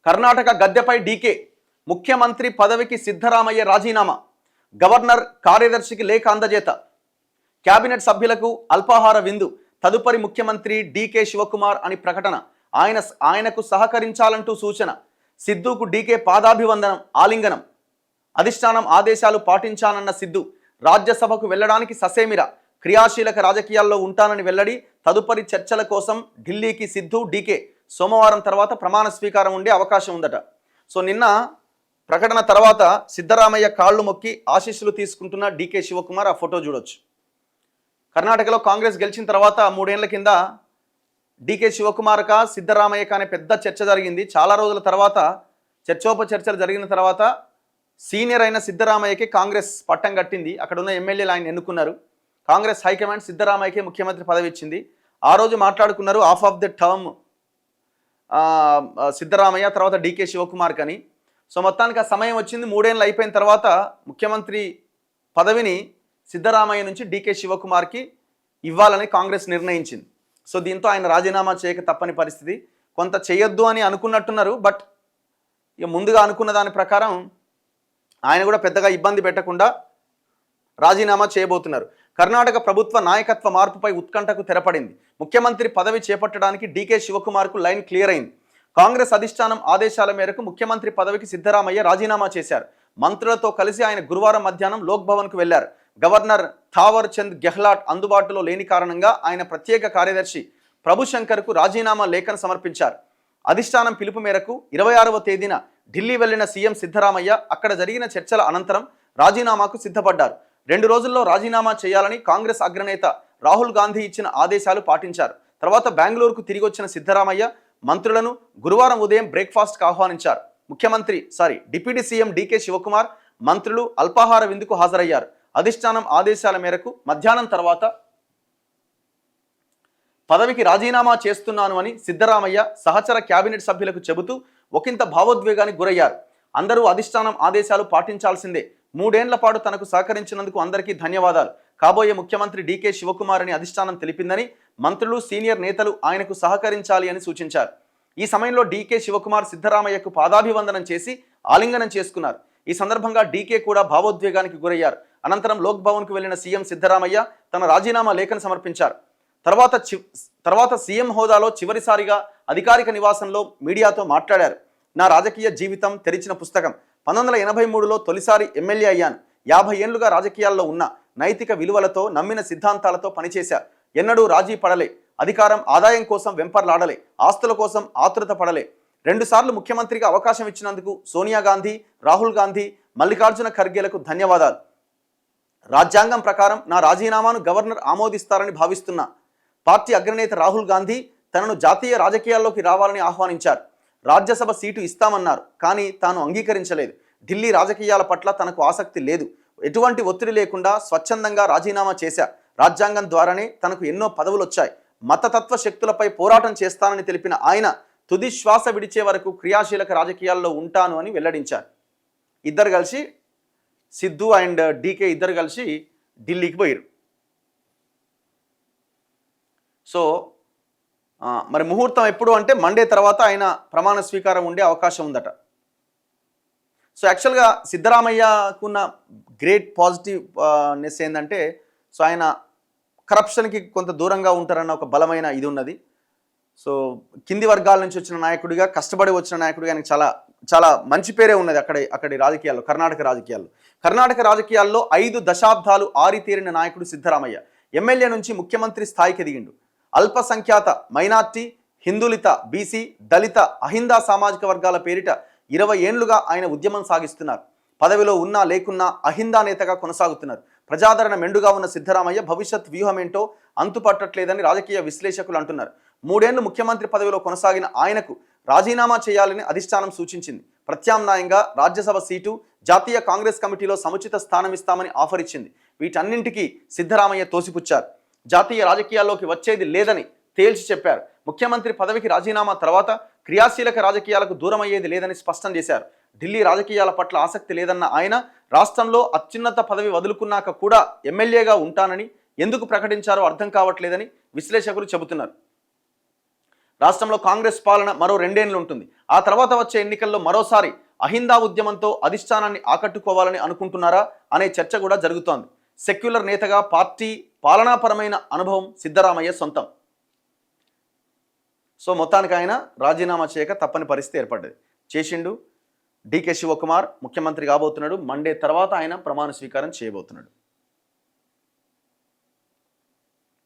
Karnataka గద్దెపై DK, ముఖ్యమంత్రి పదవికి సిద్ధరామయ్య రాజీనామా, గవర్నర్ కార్యదర్శికి లేఖ అందజేత, కేబినెట్ సభ్యులకు అల్పాహార విందు, తదుపరి ముఖ్యమంత్రి డీకే శివకుమార్ అని ప్రకటన, ఆయనకు సహకరించాలంటూ సూచన, సిద్ధుకు డీకే పాదాభివందనం ఆలింగనం, అధిష్టానం ఆదేశాలు పాటించానన్న సిద్ధు, రాజ్యసభకు వెళ్లడానికి ససేమిరా, క్రియాశీలక రాజకీయాల్లో ఉంటానని వెల్లడి, తదుపరి చర్చల కోసం ఢిల్లీకి సిద్ధు డీకే, సోమవారం తర్వాత ప్రమాణ స్వీకారం ఉండే అవకాశం ఉందట. సో నిన్న ప్రకటన తర్వాత సిద్ధరామయ్య కాళ్ళు మొక్కి ఆశీస్సులు తీసుకుంటున్న డీకే శివకుమార్, ఆ ఫోటో చూడొచ్చు. కర్ణాటకలో కాంగ్రెస్ గెలిచిన తర్వాత 3 ఏళ్ల కింద డీకే శివకుమార్క సిద్ధరామయ్యక అనే పెద్ద చర్చ జరిగింది. చాలా రోజుల తర్వాత చర్చోపచర్చలు జరిగిన తర్వాత సీనియర్ అయిన సిద్ధరామయ్యకి కాంగ్రెస్ పట్టం కట్టింది. అక్కడ ఉన్న ఎమ్మెల్యేలు ఆయన ఎన్నుకున్నారు. కాంగ్రెస్ హైకమాండ్ సిద్ధరామయ్యకే ముఖ్యమంత్రి పదవి ఇచ్చింది. ఆ రోజు మాట్లాడుకున్నారు ఆఫ్ ది టర్మ్ సిద్ధరామయ్య తర్వాత డీకే శివకుమార్ కని. సో మొత్తానికి ఆ సమయం వచ్చింది. 3 ఏళ్ళు అయిపోయిన తర్వాత ముఖ్యమంత్రి పదవిని సిద్ధరామయ్య నుంచి డీకే శివకుమార్కి ఇవ్వాలని కాంగ్రెస్ నిర్ణయించింది. సో దీంతో ఆయన రాజీనామా చేయక తప్పని పరిస్థితి. కొంత చేయొద్దు అని అనుకున్నట్టున్నారు. బట్ ఇక ముందుగా అనుకున్న దాని ప్రకారం ఆయన కూడా పెద్దగా ఇబ్బంది పెట్టకుండా రాజీనామా చేయబోతున్నారు. కర్ణాటక ప్రభుత్వ నాయకత్వ మార్పుపై ఉత్కంఠకు తెరపడింది. ముఖ్యమంత్రి పదవి చేపట్టడానికి డీకే శివకుమార్కు లైన్ క్లియర్ అయింది. కాంగ్రెస్ అధిష్టానం ఆదేశాల మేరకు ముఖ్యమంత్రి పదవికి సిద్ధరామయ్య రాజీనామా చేశారు. మంత్రులతో కలిసి ఆయన గురువారం మధ్యాహ్నం లోక్ భవన్కు వెళ్లారు. గవర్నర్ థావర్ చంద్ గెహ్లాట్ అందుబాటులో లేని కారణంగా ఆయన ప్రత్యేక కార్యదర్శి ప్రభుశంకర్కు రాజీనామా లేఖను సమర్పించారు. అధిష్టానం పిలుపు మేరకు 26వ తేదీన ఢిల్లీ వెళ్లిన సీఎం సిద్ధరామయ్య అక్కడ జరిగిన చర్చల అనంతరం రాజీనామాకు సిద్ధపడ్డారు. 2 రోజుల్లో రాజీనామా చేయాలని కాంగ్రెస్ అగ్రనేత రాహుల్ గాంధీ ఇచ్చిన ఆదేశాలు పాటించారు. తర్వాత బెంగళూరుకు తిరిగి వచ్చిన సిద్ధరామయ్య మంత్రులను గురువారం ఉదయం బ్రేక్ఫాస్ట్కి ఆహ్వానించారు. డిప్యూటీ సీఎం డీకే శివకుమార్ మంత్రులు అల్పాహార విందుకు హాజరయ్యారు. అధిష్టానం ఆదేశాల మేరకు మధ్యాహ్నం తర్వాత పదవికి రాజీనామా చేస్తున్నాను అని సిద్ధరామయ్య సహచర కేబినెట్ సభ్యులకు చెబుతూ ఒకంత భావోద్వేగానికి గురయ్యారు. అందరూ అధిష్టానం ఆదేశాలు పాటించాల్సిందే. 3 ఏళ్ల పాటు తనకు సహకరించినందుకు అందరికీ ధన్యవాదాలు. కాబోయే ముఖ్యమంత్రి డీకే శివకుమార్ అని అధిష్టానం తెలిపిందని, మంత్రులు సీనియర్ నేతలు ఆయనకు సహకరించాలి అని సూచించారు. ఈ సమయంలో డీకే శివకుమార్ సిద్ధరామయ్యకు పాదాభివందనం చేసి ఆలింగనం చేసుకున్నారు. ఈ సందర్భంగా డీకే కూడా భావోద్వేగానికి గురయ్యారు. అనంతరం లోక్ భవన్కు వెళ్లిన సీఎం సిద్ధరామయ్య తన రాజీనామా లేఖను సమర్పించారు. తర్వాత సీఎం హోదాలో చివరిసారిగా అధికారిక నివాసంలో మీడియాతో మాట్లాడారు. నా రాజకీయ జీవితం తెరిచిన పుస్తకం. 1983లో తొలిసారి ఎమ్మెల్యే అయ్యాను. 50 ఏళ్లుగా రాజకీయాల్లో ఉన్న నైతిక విలువలతో నమ్మిన సిద్ధాంతాలతో పనిచేశా. ఎన్నడూ రాజీ పడలే. అధికారం ఆదాయం కోసం వెంపర్లాడలే. ఆస్తుల కోసం ఆతృత పడలే. 2 సార్లు ముఖ్యమంత్రిగా అవకాశం ఇచ్చినందుకు సోనియా గాంధీ, రాహుల్ గాంధీ, మల్లికార్జున ఖర్గేలకు ధన్యవాదాలు. రాజ్యాంగం ప్రకారం నా రాజీనామాను గవర్నర్ ఆమోదిస్తారని భావిస్తున్నా. పార్టీ అగ్రనేత రాహుల్ గాంధీ తనను జాతీయ రాజకీయాల్లోకి రావాలని ఆహ్వానించారు. రాజ్యసభ సీటు ఇస్తామన్నారు, కానీ తాను అంగీకరించలేదు. ఢిల్లీ రాజకీయాల పట్ల తనకు ఆసక్తి లేదు. ఎటువంటి ఒత్తిడి లేకుండా స్వచ్ఛందంగా రాజీనామా చేశా. రాజ్యాంగం ద్వారానే తనకు ఎన్నో పదవులు వచ్చాయి. మతతత్వ శక్తులపై పోరాటం చేస్తానని తెలిపిన ఆయన తుది శ్వాస విడిచే వరకు క్రియాశీలక రాజకీయాల్లో ఉంటాను అని వెల్లడించారు. ఇద్దరు కలిసి సిద్ధు అండ్ డీకే ఇద్దరు కలిసి ఢిల్లీకి పోయారు. సో మరి ముహూర్తం ఎప్పుడు అంటే మండే తర్వాత ఆయన ప్రమాణ స్వీకారం ఉండే అవకాశం ఉందట. సో యాక్చువల్గా సిద్ధరామయ్యకున్న గ్రేట్ పాజిటివ్నెస్ ఏంటంటే, సో ఆయన కరప్షన్కి కొంత దూరంగా ఉంటారన్న ఒక బలమైన ఇది ఉన్నది. సో కింది వర్గాల నుంచి వచ్చిన నాయకుడిగా, కష్టపడి వచ్చిన నాయకుడిగా ఆయనకు చాలా చాలా మంచి పేరే ఉన్నది అక్కడి రాజకీయాల్లో, కర్ణాటక రాజకీయాల్లో 5 దశాబ్దాలు ఆరితేరిన నాయకుడు సిద్ధరామయ్య. ఎమ్మెల్యే నుంచి ముఖ్యమంత్రి స్థాయికి ఎదిగిండు. అల్పసంఖ్యాత, మైనార్టీ, హిందులిత, బీసీ, దళిత, అహిందా సామాజిక వర్గాల పేరిట 20 ఏళ్లుగా ఆయన ఉద్యమం సాగిస్తున్నారు. పదవిలో ఉన్నా లేకున్నా అహిందా నేతగా కొనసాగుతున్నారు. ప్రజాదరణ మెండుగా ఉన్న సిద్ధరామయ్య భవిష్యత్ వ్యూహమేంటో అంతుపట్టట్లేదని రాజకీయ విశ్లేషకులు అంటున్నారు. 3 ఏళ్లు ముఖ్యమంత్రి పదవిలో కొనసాగిన ఆయనకు రాజీనామా చేయాలని అధిష్టానం సూచించింది. ప్రత్యామ్నాయంగా రాజ్యసభ సీటు, జాతీయ కాంగ్రెస్ కమిటీలో సముచిత స్థానం ఇస్తామని ఆఫర్ ఇచ్చింది. వీటన్నింటికీ సిద్ధరామయ్య తోసిపుచ్చారు. జాతీయ రాజకీయాల్లోకి వచ్చేది లేదని తేల్చి చెప్పారు. ముఖ్యమంత్రి పదవికి రాజీనామా తర్వాత క్రియాశీలక రాజకీయాలకు దూరం అయ్యేది లేదని స్పష్టం చేశారు. ఢిల్లీ రాజకీయాల పట్ల ఆసక్తి లేదన్న ఆయన రాష్ట్రంలో అత్యున్నత పదవి వదులుకున్నాక కూడా ఎమ్మెల్యేగా ఉంటానని ఎందుకు ప్రకటించారో అర్థం కావట్లేదని విశ్లేషకులు చెబుతున్నారు. రాష్ట్రంలో కాంగ్రెస్ పాలన మరో 2 ఏళ్ళు ఉంటుంది. ఆ తర్వాత వచ్చే ఎన్నికల్లో మరోసారి అహిందా ఉద్యమంతో అధిష్టానాన్ని ఆకట్టుకోవాలని అనుకుంటున్నారా అనే చర్చ కూడా జరుగుతోంది. సెక్యులర్ నేతగా పార్టీ పాలనాపరమైన అనుభవం సిద్ధరామయ్య సొంతం. సో మొత్తానికి ఆయన రాజీనామా చేయక తప్పని పరిస్థితి ఏర్పడ్డది. చేసిండు. డీకే శివకుమార్ ముఖ్యమంత్రి కాబోతున్నాడు. మండే తర్వాత ఆయన ప్రమాణ స్వీకారం చేయబోతున్నాడు.